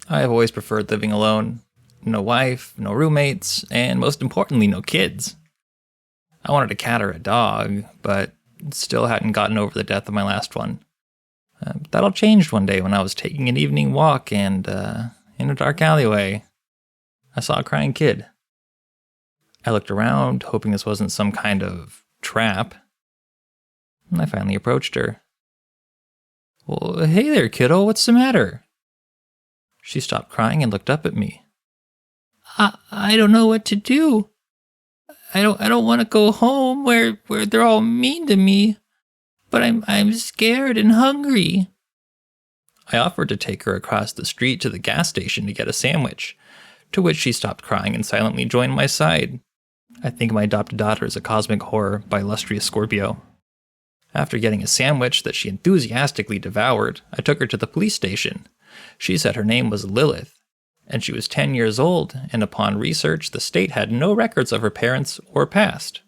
I have always preferred living alone. No wife, no roommates, and most importantly, no kids. I wanted a cat or a dog, but still hadn't gotten over the death of my last one. That all changed one day when I was taking an evening walk and, in a dark alleyway, I saw a crying kid. I looked around, hoping this wasn't some kind of trap, and I finally approached her. "Well, hey there, kiddo, what's the matter?" She stopped crying and looked up at me. I don't know what to do. I don't want to go home where they're all mean to me, but I'm scared and hungry. I offered to take her across the street to the gas station to get a sandwich, to which she stopped crying and silently joined my side. I think my adopted daughter is a cosmic horror by illustrious Scorpio. After getting a sandwich that she enthusiastically devoured, I took her to the police station. She said her name was Lilith, and she was 10 years old, and upon research, the state had no records of her parents or past.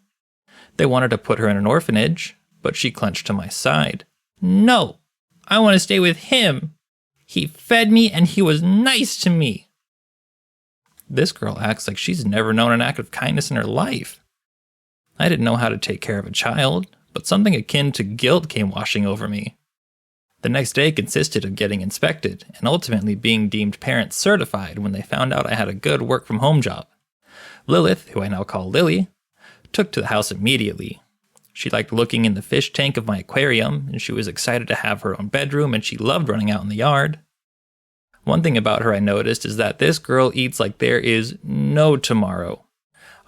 They wanted to put her in an orphanage, but she clenched to my side. "No, I want to stay with him. He fed me and he was nice to me." This girl acts like she's never known an act of kindness in her life. I didn't know how to take care of a child, but something akin to guilt came washing over me. The next day consisted of getting inspected and ultimately being deemed parent certified when they found out I had a good work-from-home job. Lilith, who I now call Lily, took to the house immediately. She liked looking in the fish tank of my aquarium, and she was excited to have her own bedroom, and she loved running out in the yard. One thing about her I noticed is that this girl eats like there is no tomorrow.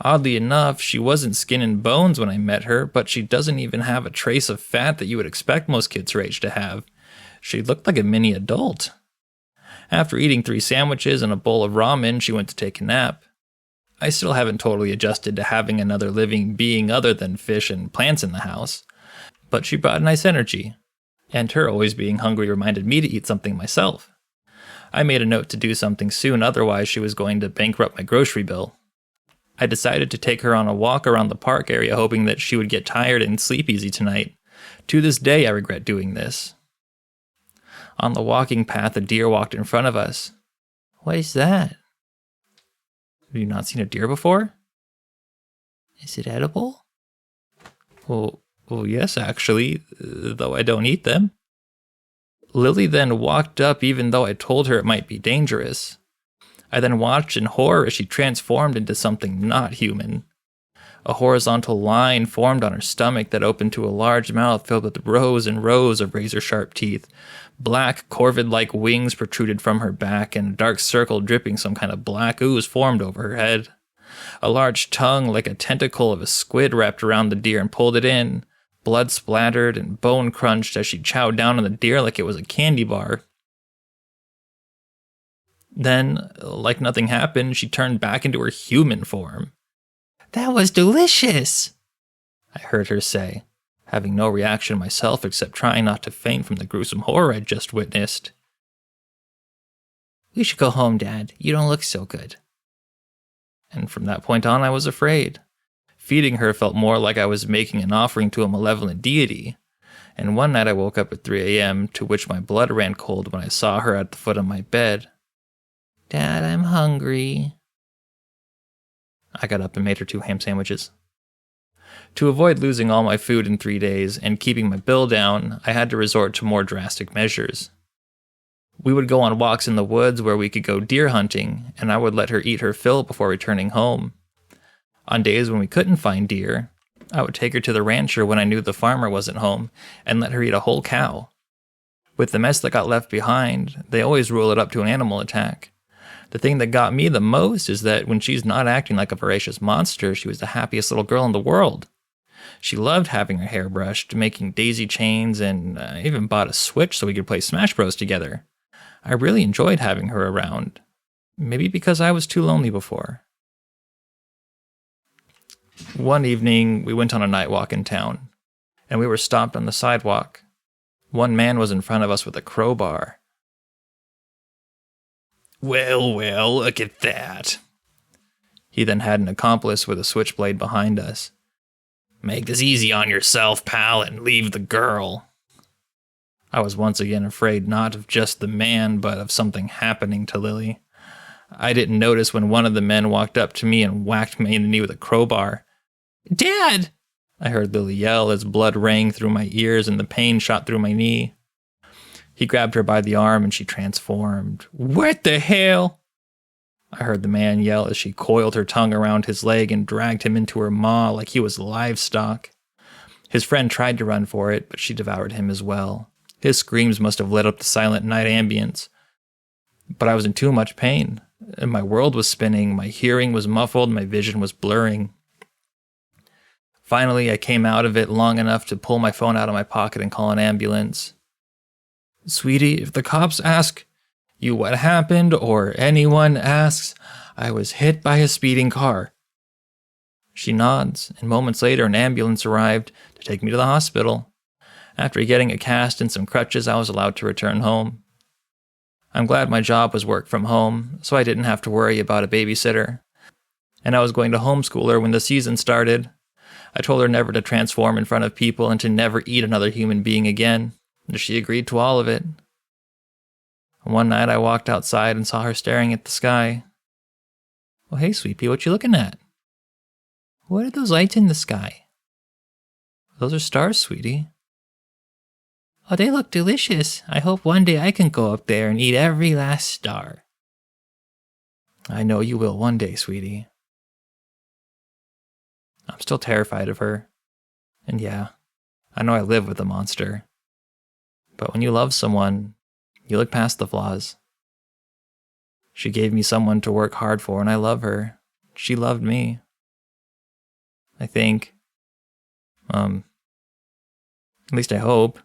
Oddly enough, she wasn't skin and bones when I met her, but she doesn't even have a trace of fat that you would expect most kids her age to have. She looked like a mini adult. After eating 3 sandwiches and a bowl of ramen, she went to take a nap. I still haven't totally adjusted to having another living being other than fish and plants in the house, but she brought nice energy, and her always being hungry reminded me to eat something myself. I made a note to do something soon, otherwise she was going to bankrupt my grocery bill. I decided to take her on a walk around the park area, hoping that she would get tired and sleep easy tonight. To this day, I regret doing this. On the walking path, a deer walked in front of us. "What is that?" "Have you not seen a deer before?" "Is it edible?" Well, yes, actually, though I don't eat them." Lily then walked up even though I told her it might be dangerous. I then watched in horror as she transformed into something not human. A horizontal line formed on her stomach that opened to a large mouth filled with rows and rows of razor-sharp teeth. Black, corvid-like wings protruded from her back, and a dark circle dripping some kind of black ooze formed over her head. A large tongue, like a tentacle of a squid, wrapped around the deer and pulled it in. Blood splattered and bone crunched as she chowed down on the deer like it was a candy bar. Then, like nothing happened, she turned back into her human form. "That was delicious," I heard her say, having no reaction myself except trying not to faint from the gruesome horror I'd just witnessed. "We should go home, Dad. You don't look so good." And from that point on, I was afraid. Feeding her felt more like I was making an offering to a malevolent deity. And one night I woke up at 3 a.m., to which my blood ran cold when I saw her at the foot of my bed. "Dad, I'm hungry." I got up and made her 2 ham sandwiches. To avoid losing all my food in 3 days and keeping my bill down, I had to resort to more drastic measures. We would go on walks in the woods where we could go deer hunting, and I would let her eat her fill before returning home. On days when we couldn't find deer, I would take her to the rancher when I knew the farmer wasn't home and let her eat a whole cow. With the mess that got left behind, they always rule it up to an animal attack. The thing that got me the most is that when she's not acting like a voracious monster, she was the happiest little girl in the world. She loved having her hair brushed, making daisy chains, and I even bought a Switch so we could play Smash Bros. Together. I really enjoyed having her around. Maybe because I was too lonely before. One evening, we went on a night walk in town, and we were stopped on the sidewalk. One man was in front of us with a crowbar. Well, look at that." He then had an accomplice with a switchblade behind us. "Make this easy on yourself, pal, and leave the girl." I was once again afraid not of just the man, but of something happening to Lily. I didn't notice when one of the men walked up to me and whacked me in the knee with a crowbar. "Dad!" I heard Lily yell as blood rang through my ears and the pain shot through my knee. He grabbed her by the arm and she transformed. "What the hell?" I heard the man yell as she coiled her tongue around his leg and dragged him into her maw like he was livestock. His friend tried to run for it, but she devoured him as well. His screams must have lit up the silent night ambience. But I was in too much pain. My world was spinning, my hearing was muffled, my vision was blurring. Finally, I came out of it long enough to pull my phone out of my pocket and call an ambulance. "Sweetie, if the cops ask you what happened, or anyone asks, I was hit by a speeding car." She nods, and moments later an ambulance arrived to take me to the hospital. After getting a cast and some crutches, I was allowed to return home. I'm glad my job was work from home, so I didn't have to worry about a babysitter. And I was going to homeschool her when the season started. I told her never to transform in front of people and to never eat another human being again, and she agreed to all of it. One night I walked outside and saw her staring at the sky. "Well, hey, sweet pea, what you looking at?" "What are those lights in the sky?" "Those are stars, sweetie." "Oh, they look delicious. I hope one day I can go up there and eat every last star." "I know you will one day, sweetie." I'm still terrified of her. And yeah, I know I live with a monster. But when you love someone, you look past the flaws. She gave me someone to work hard for, and I love her. She loved me. I think. At least I hope.